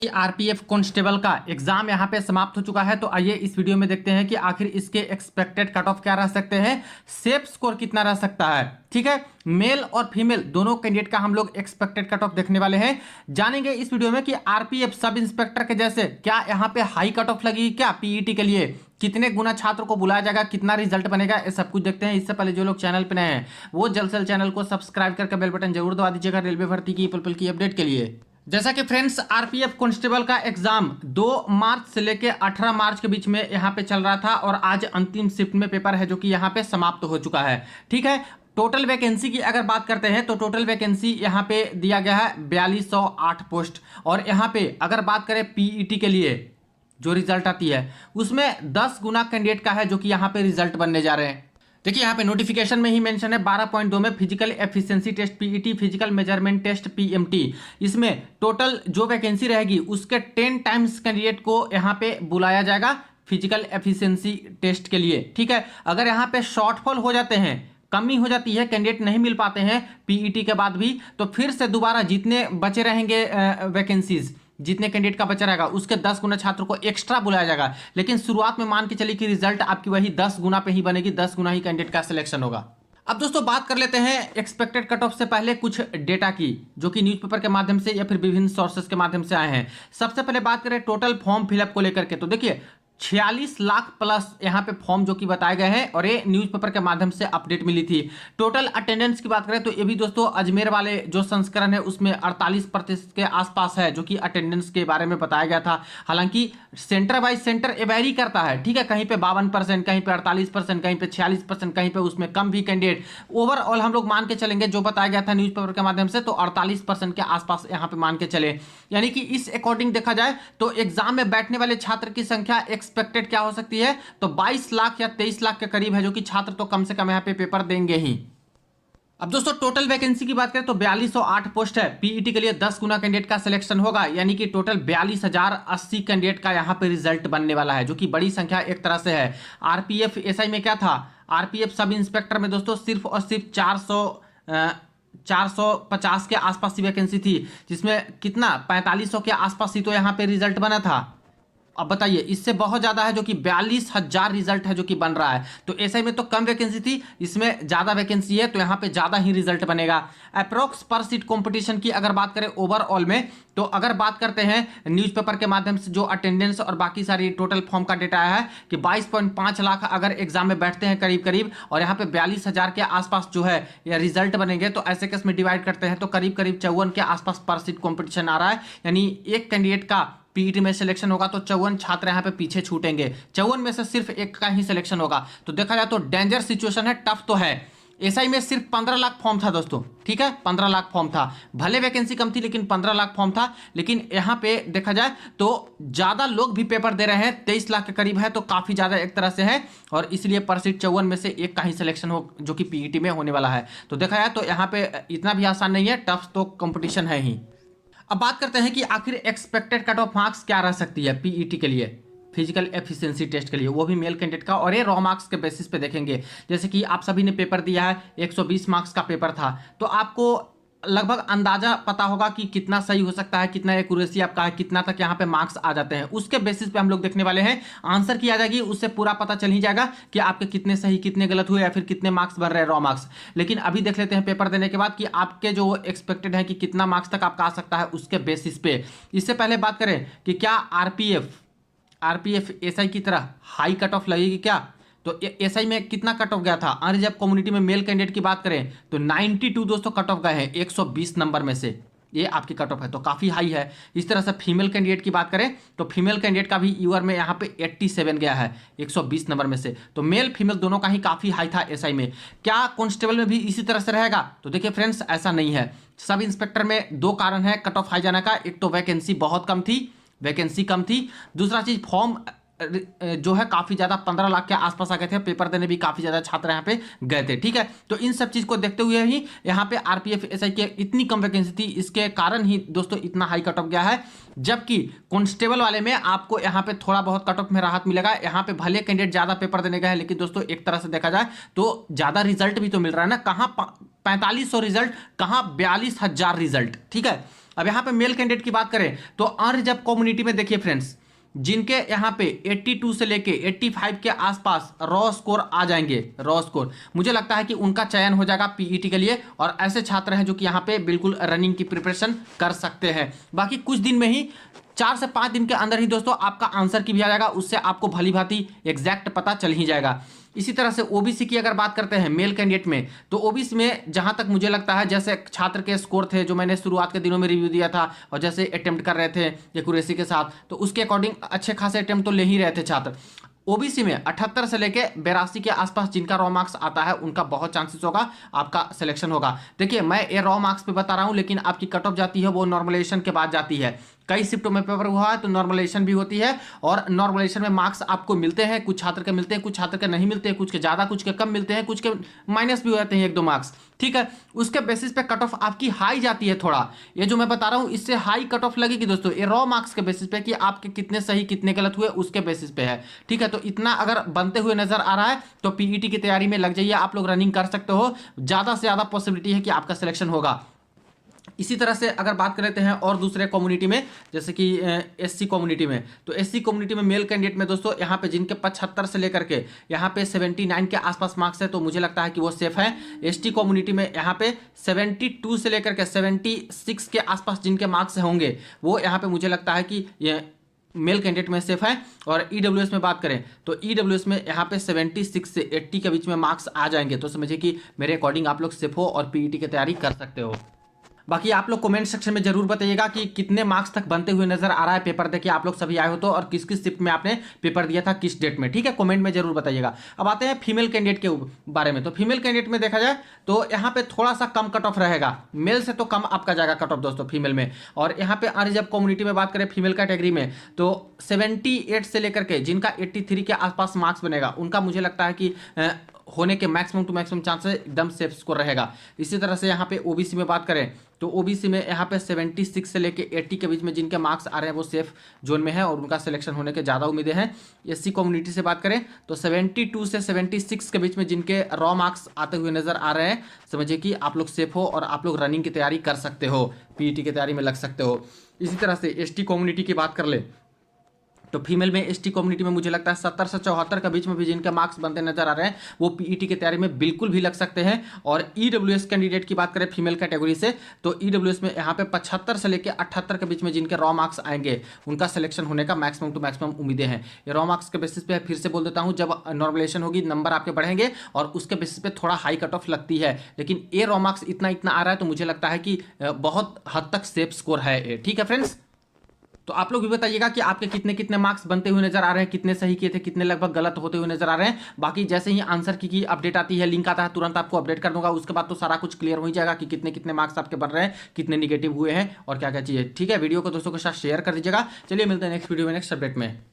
RPF constable का exam यहाँ पे समाप्त हो चुका है। तो आइए इस वीडियो में देखते हैं कि आखिर इसके एक्सपेक्टेड कट ऑफ क्या रह सकते हैं, सेफ स्कोर कितना रह सकता है। ठीक है, मेल और फीमेल दोनों कैंडिडेट का हम लोग एक्सपेक्टेड कट ऑफ देखने वाले हैं। जानेंगे इस वीडियो में कि आरपीएफ सब इंस्पेक्टर के जैसे क्या यहाँ पे हाई कट ऑफ लगी, क्या पीईटी के लिए कितने गुना छात्र को बुलाया जाएगा, कितना रिजल्ट बनेगा, ये सब कुछ देखते हैं। इससे पहले जो लोग चैनल पे नए हैं वो जल्द से चैनल को सब्सक्राइब करके बेल बटन जरूर दबा दीजिएगा रेलवे भर्ती की पल पल की अपडेट के लिए। जैसा कि फ्रेंड्स, आरपीएफ कांस्टेबल का एग्जाम 2 मार्च से लेके 18 मार्च के बीच में यहाँ पे चल रहा था और आज अंतिम शिफ्ट में पेपर है जो कि यहाँ पे समाप्त हो चुका है। ठीक है, टोटल वैकेंसी की अगर बात करते हैं तो टोटल वैकेंसी यहाँ पे दिया गया है 4208 पोस्ट। और यहाँ पे अगर बात करें पीईटी के लिए जो रिजल्ट आती है उसमें 10 गुना कैंडिडेट का है जो कि यहाँ पे रिजल्ट बनने जा रहे हैं। देखिए यहाँ पे नोटिफिकेशन में ही मेंशन है 12.2 में physical efficiency test PET, physical measurement test PMT. इसमें टोटल जो वैकेंसी रहेगी उसके 10 टाइम्स कैंडिडेट को यहाँ पे बुलाया जाएगा फिजिकल एफिशिएंसी टेस्ट के लिए। ठीक है, अगर यहाँ पे शॉर्टफॉल हो जाते हैं, कमी हो जाती है, कैंडिडेट नहीं मिल पाते हैं पीईटी के बाद भी, तो फिर से दोबारा जितने बचे रहेंगे वैकेंसीज, जितने कैंडिडेट का बचा रहेगा उसके 10 गुना छात्रों को एक्स्ट्रा बुलाया जाएगा। लेकिन शुरुआत में मान के चलिए कि रिजल्ट आपकी वही 10 गुना पे ही बनेगी, 10 गुना ही कैंडिडेट का सिलेक्शन होगा। अब दोस्तों बात कर लेते हैं एक्सपेक्टेड कट ऑफ से पहले कुछ डेटा की जो कि न्यूज़पेपर के माध्यम से या फिर विभिन्न सोर्सेस के माध्यम से आए हैं। सबसे पहले बात करें टोटल फॉर्म फिलअप को लेकर के, तो देखिए 46 लाख प्लस यहाँ पे फॉर्म जो कि बताए गए हैं और ये न्यूज़पेपर के माध्यम से अपडेट मिली थी। टोटल अटेंडेंस की बात करें तो ये भी दोस्तों अजमेर वाले जो संस्करण है उसमें 48% के आसपास है जो कि अटेंडेंस के बारे में बताया गया था। हालांकि सेंटर बाय सेंटर ये वेरी करता है। ठीक है, कहीं पे 52%, कहीं पे 48%, कहीं पे 46%, कहीं पे उसमें कम भी कैंडिडेट। ओवरऑल हम लोग मान के चलेंगे जो बताया गया था न्यूज़पेपर के माध्यम से तो 48% के आसपास यहाँ पे मान के चले। यानी कि इस अकॉर्डिंग देखा जाए तो एग्जाम में बैठने वाले छात्र की संख्या एक्सपेक्टेड क्या हो सकती है, तो 22 लाख या 23 लाख के करीब है जो कि छात्र तो कम से कम यहाँ पे पेपर देंगे ही। अब दोस्तों टोटल वैकेंसी की बात करें तो 4208 पोस्ट है। पीईटी के लिए 10 गुना कैंडिडेट का सिलेक्शन होगा, यानी कि टोटल 42,080 कैंडिडेट का यहाँ पे रिजल्ट बनने वाला है जो कि बड़ी संख्या एक तरह से है। आरपीएफ एसआई में क्या था, आरपीएफ सब इंस्पेक्टर में दोस्तों सिर्फ और सिर्फ 450 के आसपास की वैकेंसी थी, जिसमें कितना 4500 के आसपास ही तो यहाँ पे रिजल्ट बना था। अब बताइए इससे बहुत ज्यादा है जो कि 42,000 रिजल्ट है जो कि बन रहा है। तो एसआई में तो कम वैकेंसी थी, इसमें ज्यादा वैकेंसी है तो यहाँ पे ज्यादा ही रिजल्ट बनेगा। अप्रोक्स पर सीट कंपटीशन की अगर बात करें ओवरऑल में, तो अगर बात करते हैं न्यूज़पेपर के माध्यम से जो अटेंडेंस और बाकी सारी टोटल फॉर्म का डेटा आया है कि 22.5 लाख अगर एग्जाम में बैठते हैं करीब करीब और यहाँ पे 42,000 के आसपास जो है या रिजल्ट बनेंगे, तो ऐसे केस में डिवाइड करते हैं तो करीब करीब 54 के आसपास पर सीट कॉम्पिटिशन आ रहा है। यानी एक कैंडिडेट का पीईटी में सिलेक्शन होगा तो 54 छात्र यहाँ पे पीछे छूटेंगे, 54 में से सिर्फ एक का ही सिलेक्शन होगा। तो देखा जाए तो डेंजर सिचुएशन है, टफ तो है। एसआई में सिर्फ 15 लाख फॉर्म था दोस्तों। ठीक है, 15 लाख फॉर्म था, भले वैकेंसी कम थी लेकिन 15 लाख फॉर्म था। लेकिन यहाँ पे देखा जाए तो ज्यादा लोग भी पेपर दे रहे हैं, 23 लाख के करीब है, तो काफी ज्यादा एक तरह से है। और इसलिए पर सीट 54 में से एक का ही सिलेक्शन हो जो कि पीईटी में होने वाला है। तो देखा जाए तो यहाँ पे इतना भी आसान नहीं है, टफ तो कंपटीशन है ही। अब बात करते हैं कि आखिर एक्सपेक्टेड कट ऑफ मार्क्स क्या रह सकती है पीईटी के लिए, फिजिकल एफिशिएंसी टेस्ट के लिए, वो भी मेल कैंडिडेट का। और ये रॉ मार्क्स के बेसिस पे देखेंगे। जैसे कि आप सभी ने पेपर दिया है, 120 मार्क्स का पेपर था, तो आपको लगभग अंदाजा पता होगा कि कितना सही हो सकता है, कितना एक्यूरेसी आपका है, कितना तक यहाँ पे मार्क्स आ जाते हैं। उसके बेसिस पे हम लोग देखने वाले हैं, आंसर की आ जाएगी, उससे पूरा पता चल ही जाएगा कि आपके कितने सही कितने गलत हुए या फिर कितने मार्क्स बन रहे हैं रॉ मार्क्स। लेकिन अभी देख लेते हैं पेपर देने के बाद कि आपके जो एक्सपेक्टेड है कि कितना मार्क्स तक आपका आ सकता है उसके बेसिस पे। इससे पहले बात करें कि क्या आरपीएफ एसआई की तरह हाई कट ऑफ लगेगी क्या, तो एसआई में कितना कट ऑफ गया था। अनरिजर्व कम्युनिटी में मेल कैंडिडेट की बात करें तो 92 दोस्तों कट ऑफ गए हैं 120 नंबर में से, ये आपकी कट ऑफ है तो काफी हाई है। इस तरह से फीमेल कैंडिडेट की बात करें तो फीमेल कैंडिडेट का भी यूआर में यहाँ पे 87 गया है 120 नंबर में से। तो मेल फीमेल दोनों का ही काफी हाई था एसआई में। क्या कांस्टेबल में भी इसी तरह से रहेगा, तो देखिए फ्रेंड्स ऐसा नहीं है। सब इंस्पेक्टर में दो कारण है कट ऑफ हाई जाने का, एक तो वैकेंसी बहुत कम थी, वैकेंसी कम थी, दूसरा चीज फॉर्म जो है काफी ज्यादा 15 लाख के आसपास आ गए थे, पेपर देने भी काफी ज्यादा छात्र यहाँ पे गए थे। ठीक है, तो इन सब चीज को देखते हुए ही यहाँ पे आरपीएफ एसआई के इतनी कम वैकेंसी थी, इसके कारण ही दोस्तों इतना हाई कट ऑफ गया है। जबकि कांस्टेबल वाले में आपको यहाँ पे थोड़ा बहुत कट ऑफ में राहत मिलेगा। यहाँ पे भले कैंडिडेट ज्यादा पेपर देने का है, लेकिन दोस्तों एक तरह से देखा जाए तो ज्यादा रिजल्ट भी तो मिल रहा है ना। कहाँ 4500 रिजल्ट, कहाँ 42,000 रिजल्ट। ठीक है, अब यहाँ पे मेल कैंडिडेट की बात करें तो अनरिजर्व कम्युनिटी में देखिए फ्रेंड्स, जिनके यहाँ पे 82 से लेके 85 के आसपास रॉ स्कोर आ जाएंगे, रॉ स्कोर, मुझे लगता है कि उनका चयन हो जाएगा पीईटी के लिए, और ऐसे छात्र हैं जो कि यहाँ पे बिल्कुल रनिंग की प्रिपरेशन कर सकते हैं। बाकी कुछ दिन में ही 4 से 5 दिन के अंदर ही दोस्तों आपका आंसर की भी आ जाएगा, उससे आपको भली भांति एग्जैक्ट पता चल ही जाएगा। इसी तरह से ओबीसी की अगर बात करते हैं मेल कैंडिडेट में, तो ओबीसी में जहां तक मुझे लगता है, जैसे छात्र के स्कोर थे जो मैंने शुरुआत के दिनों में रिव्यू दिया था, और जैसे अटेम्प्ट कर रहे थे एक्यूरेसी के साथ, तो उसके अकॉर्डिंग अच्छे खासे अटेम्प्ट तो ले ही रहे थे छात्र। ओबीसी में 78 से लेके 82 के आसपास जिनका रॉ मार्क्स आता है उनका बहुत चांसेस होगा आपका सिलेक्शन होगा। देखिए मैं ये रॉ मार्क्स पे बता रहा हूं, लेकिन आपकी कट ऑफ जाती है वो नॉर्मलाइजेशन के बाद जाती है। कई शिफ्टों में पेपर हुआ है तो नॉर्मलाइजेशन भी होती है, और नॉर्मलाइजेशन में मार्क्स आपको मिलते हैं, कुछ छात्र के मिलते हैं, कुछ छात्र के नहीं मिलते हैं, कुछ के ज्यादा कुछ के कम मिलते हैं, कुछ के माइनस भी हो जाते हैं 1-2 मार्क्स, ठीक है। उसके बेसिस पे कट ऑफ आपकी हाई जाती है थोड़ा। ये जो मैं बता रहा हूं इससे हाई कट ऑफ लगेगी दोस्तों, ये रॉ मार्क्स के बेसिस पे कि आपके कितने सही कितने गलत हुए उसके बेसिस पे है, ठीक है। तो इतना अगर बनते हुए नजर आ रहा है तो पीईटी की तैयारी में लग जाइए, आप लोग रनिंग कर सकते हो, ज्यादा से ज्यादा पॉसिबिलिटी है कि आपका सिलेक्शन होगा। इसी तरह से अगर बात कर लेते हैं और दूसरे कम्युनिटी में, जैसे कि एससी कम्युनिटी में, तो एससी कम्युनिटी में मेल कैंडिडेट में दोस्तों यहाँ पे जिनके 75 से लेकर के यहाँ पे 79 के आसपास मार्क्स है, तो मुझे लगता है कि वो सेफ है। एसटी कम्युनिटी में यहाँ पे 72 से लेकर के 76 के आसपास जिनके मार्क्स होंगे वो यहाँ पे मुझे लगता है कि ये मेल कैंडिडेट में सेफ है। और ईडब्ल्यूएस में बात करें तो ईडब्ल्यूएस में यहाँ पे 76 से 80 के बीच में मार्क्स आ जाएंगे, तो समझिए कि मेरे अकॉर्डिंग आप लोग सेफ हो और पीईटी की तैयारी कर सकते हो। बाकी आप लोग कमेंट सेक्शन में जरूर बताइएगा कि कितने मार्क्स तक बनते हुए नजर आ रहा है पेपर देके आप लोग सभी आए हो तो, और किस किस शिफ्ट में आपने पेपर दिया था किस डेट में, ठीक है, कमेंट में जरूर बताइएगा। अब आते हैं फीमेल कैंडिडेट के बारे में, तो फीमेल कैंडिडेट में देखा जाए तो यहाँ पे थोड़ा सा कम कट ऑफ रहेगा, मेल से तो कम आपका जाएगा कट ऑफ दोस्तों फीमेल में। और यहाँ पे अनरिजर्व कम्युनिटी में बात करें फीमेल कैटेगरी में तो 78 से लेकर के जिनका 83 के आसपास मार्क्स बनेगा उनका मुझे लगता है कि होने के मैक्सिमम टू मैक्सिमम चांसेस एकदम सेफ स्कोर रहेगा। इसी तरह से यहाँ पे ओबीसी में बात करें तो ओबीसी में यहाँ पे 76 से लेके 80 के बीच में जिनके मार्क्स आ रहे हैं वो सेफ जोन में है और उनका सिलेक्शन होने के ज़्यादा उम्मीदें हैं। एससी कम्युनिटी से बात करें तो 72 से 76 के बीच में जिनके रॉ मार्क्स आते हुए नजर आ रहे हैं, समझिए कि आप लोग सेफ हो और आप लोग रनिंग की तैयारी कर सकते हो, पीईटी की तैयारी में लग सकते हो। इसी तरह से एसटी कम्युनिटी की बात कर ले तो फीमेल में एसटी कम्युनिटी में मुझे लगता है 70 से 74 के बीच में भी जिनके मार्क्स बनते नजर आ रहे हैं वो पीईटी की तैयारी में बिल्कुल भी लग सकते हैं। और ईडब्ल्यूएस कैंडिडेट की बात करें फीमेल कैटेगरी से तो ईडब्ल्यूएस में यहाँ पे 75 से लेकर 78 के बीच में जिनके रॉ मार्क्स आएंगे उनका सिलेक्शन होने का मैक्सिमम टू मैक्सिमम उम्मीदें हैं। ये रॉ मार्क्स के बेसिस पे फिर से बोल देता हूँ, जब नॉर्मलाइजेशन होगी नंबर आपके बढ़ेंगे और उसके बेसिस पे थोड़ा हाई कट ऑफ लगती है, लेकिन ये रॉ मार्क्स इतना इतना आ रहा है तो मुझे लगता है कि बहुत हद तक सेफ स्कोर है, ठीक है फ्रेंड्स। तो आप लोग भी बताइएगा कि आपके कितने कितने मार्क्स बनते हुए नजर आ रहे हैं, कितने सही किए थे, कितने लगभग गलत होते हुए नजर आ रहे हैं। बाकी जैसे ही आंसर की अपडेट आती है, लिंक आता है, तुरंत आपको अपडेट कर दूंगा, उसके बाद तो सारा कुछ क्लियर हो ही जाएगा कि कितने कितने मार्क्स आपके बन रहे हैं, कितने निगेटिव हुए हैं और क्या क्या चीजें, ठीक है। वीडियो को दोस्तों के साथ शेयर कर दीजिएगा। चलिए मिलते हैं नेक्स्ट वीडियो में नेक्स्ट अपडेट में।